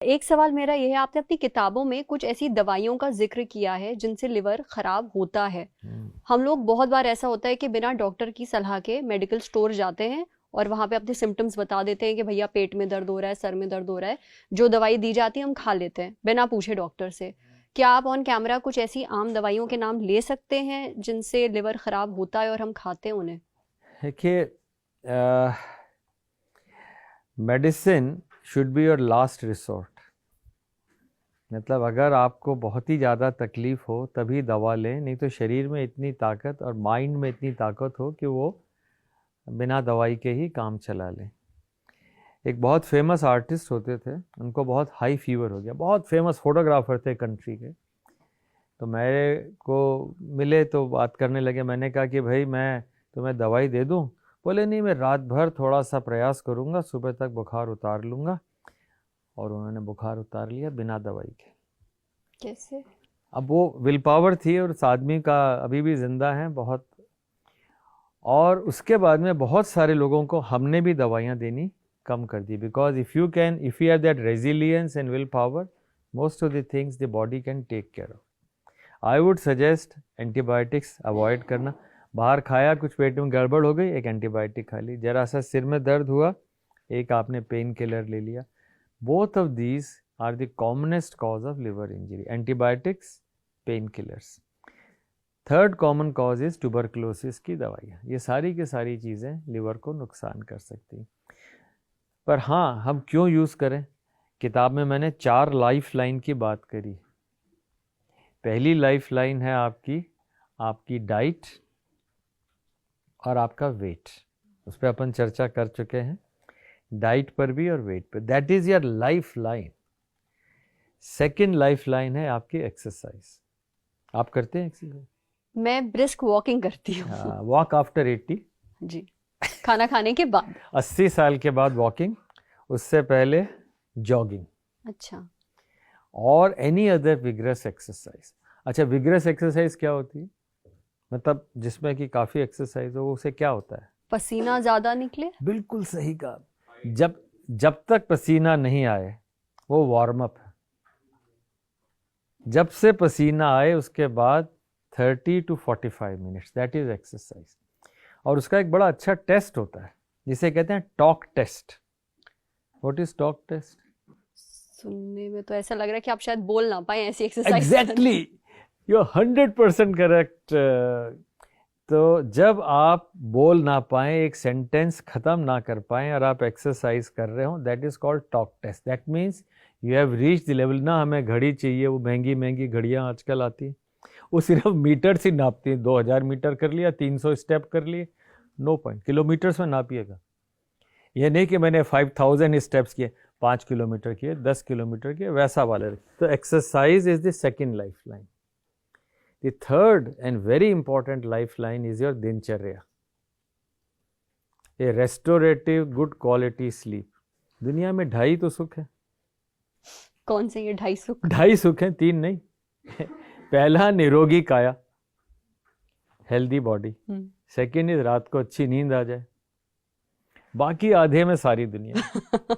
एक सवाल मेरा ये है, आपने अपनी किताबों में कुछ ऐसी दवाइयों का जिक्र किया है जिनसे लिवर खराब होता है। हम लोग बहुत बार ऐसा होता है कि बिना डॉक्टर की सलाह के मेडिकल स्टोर जाते हैं और वहां पे अपने सिम्टम्स बता देते हैं कि भैया पेट में दर्द हो रहा है, सर में दर्द हो रहा है। जो दवाई दी जाती है हम खा लेते हैं बिना पूछे डॉक्टर से। क्या आप ऑन कैमरा कुछ ऐसी आम दवाइयों के नाम ले सकते हैं जिनसे लिवर खराब होता है और हम खाते हैं उन्हें? देखिए, medicine should be your last resort. मतलब अगर आपको बहुत ही ज़्यादा तकलीफ़ हो तभी दवा लें, नहीं तो शरीर में इतनी ताकत और माइंड में इतनी ताकत हो कि वो बिना दवाई के ही काम चला लें। एक बहुत फेमस आर्टिस्ट होते थे, उनको बहुत हाई फीवर हो गया, बहुत फेमस फोटोग्राफर थे कंट्री के। तो मेरे को मिले तो बात करने लगे। मैंने कहा कि भाई मैं तुम्हें दवाई दे दूं? बोले नहीं, मैं रात भर थोड़ा सा प्रयास करूंगा, सुबह तक बुखार उतार लूंगा। और उन्होंने बुखार उतार लिया बिना दवाई के। कैसे? अब वो विल पावर थी और उस आदमी का अभी भी जिंदा है बहुत। और उसके बाद में बहुत सारे लोगों को हमने भी दवाइयाँ देनी कम कर दी, because if you have that resilience and will power, most of the things the body can take care of. I would suggest antibiotics avoid करना। बाहर खाया, कुछ पेट में गड़बड़ हो गई, एक एंटीबायोटिक खा ली। जरा सा सिर में दर्द हुआ, एक आपने पेन किलर ले लिया। Both of these are the commonest cause of liver injury, antibiotics, painkillers. Third common cause is tuberculosis की दवाइयाँ। ये सारी की सारी चीज़ें लिवर को नुकसान कर सकती। पर हाँ, हम क्यों यूज़ करें? किताब में मैंने 4 लाइफ लाइन की बात करी। पहली लाइफ लाइन है आपकी डाइट और आपका वेट। उस पर अपन चर्चा कर चुके हैं, डाइट पर भी और वेट पर। That is your life line. Second life line है आपकी एक्सरसाइज। आप करते हैं एक्सरसाइज? मैं ब्रिस्क वॉकिंग करती हूँ। Walk after 80। जी, खाना खाने के बाद। 80 साल के बाद वॉकिंग, उससे पहले जॉगिंग। अच्छा। और एनी अदर विग्रस एक्सरसाइज। अच्छा, विग्रस एक्सरसाइज क्या होती है? मतलब जिसमें कि काफ़ी एक्सरसाइज हो, उसे क्या होता है? पसीना ज्यादा निकले। बिल्कुल सही कहा। जब तक पसीना नहीं आए वो वार्म अप है। जब से पसीना आए उसके बाद 30 to 45 minutes, that is exercise. और उसका एक बड़ा अच्छा टेस्ट होता है जिसे कहते हैं talk test. What is talk test? सुनने में तो ऐसा लग रहा है कि आप शायद बोल ना पाए ऐसी exercise. Exactly, you are 100% correct. तो जब आप बोल ना पाए, एक सेंटेंस खत्म ना कर पाए और आप एक्सरसाइज कर रहे हो, that is called talk test. That means you have reach the level. ना हमें घड़ी चाहिए, वो महंगी महंगी घड़ियाँ आजकल आती हैं, वो सिर्फ मीटर से नापती हैं। 2000 मीटर कर लिया, 300 स्टेप कर लिए, नो पॉइंट। किलोमीटर्स में नापिएगा। ये नहीं कि मैंने 5000 स्टेप्स किए, 5 किलोमीटर किए, 10 किलोमीटर किए, वैसा वाले। तो exercise is the second life line. The third and very important lifeline is your दिनचर्या, a restorative good quality sleep। दुनिया में 2.5 तो सुख है। कौन से ये 2.5 सुख? 2.5 सुख हैं, 3 नहीं। पहला निरोगी काया, हेल्दी बॉडी। सेकेंड इज रात को अच्छी नींद आ जाए। बाकी आधे में सारी दुनिया।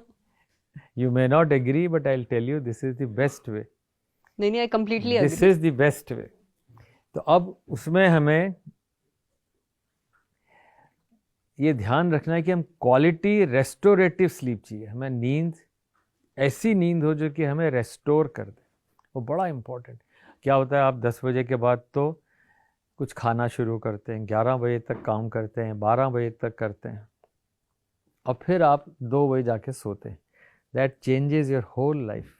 You may not agree but I will tell you this is the best way. नहीं, I completely agree. This is the best way. तो अब उसमें हमें ये ध्यान रखना है कि हम क्वालिटी रेस्टोरेटिव स्लीप चाहिए हमें। नींद, ऐसी नींद हो जो कि हमें रेस्टोर कर दे, वो बड़ा इंपॉर्टेंट। क्या होता है, आप 10 बजे के बाद तो कुछ खाना शुरू करते हैं, 11 बजे तक काम करते हैं, 12 बजे तक करते हैं, और फिर आप 2 बजे जाके सोते हैं। That changes your whole life.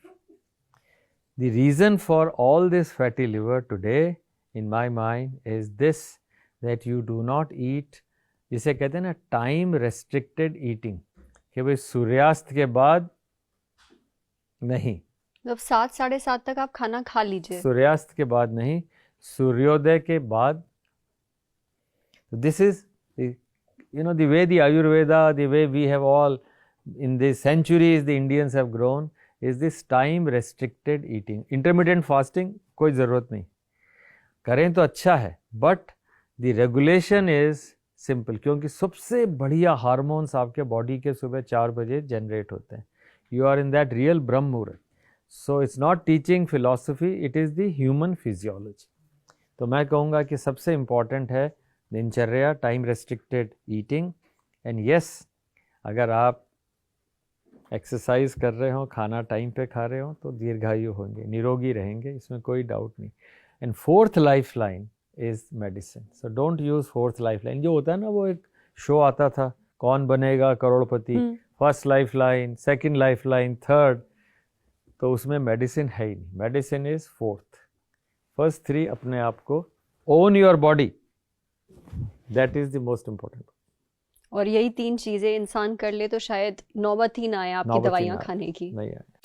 The reason for all this fatty liver today in my mind is this, that you do not eat, जिसे कहते हैं ना टाइम रेस्ट्रिक्टेड ईटिंग, कि भाई सूर्यास्त के बाद नहीं, मतलब 7 साढ़े 7 तक आप खाना खा लीजिए। सूर्यास्त के बाद नहीं, सूर्योदय के बाद। This is the way the Ayurveda, the way we have all in the centuries the Indians have grown, is this time restricted eating। intermittent fasting कोई ज़रूरत नहीं, करें तो अच्छा है, but the regulation is simple. क्योंकि सबसे बढ़िया हार्मोन्स आपके बॉडी के सुबह 4 बजे जनरेट होते हैं। You are in that real brahma muhurta. So it's not teaching philosophy, it is the human physiology. तो मैं कहूँगा कि सबसे इम्पॉर्टेंट है दिनचर्या, time restricted eating, and yes अगर आप एक्सरसाइज कर रहे हो, खाना टाइम पे खा रहे हो तो दीर्घायु होंगे, निरोगी रहेंगे, इसमें कोई डाउट नहीं। And fourth life line is medicine. So don't use fourth life line. जो होता है ना, वो एक शो आता था, Kaun Banega Crorepati, first lifeline, second lifeline, third, तो उसमें मेडिसिन है ही नहीं। Medicine is fourth. First three अपने आप को own your body, that is the most important. और यही तीन चीजें इंसान कर ले तो शायद नौबत ही ना आए आपकी दवाइयाँ खाने की। नहीं आए।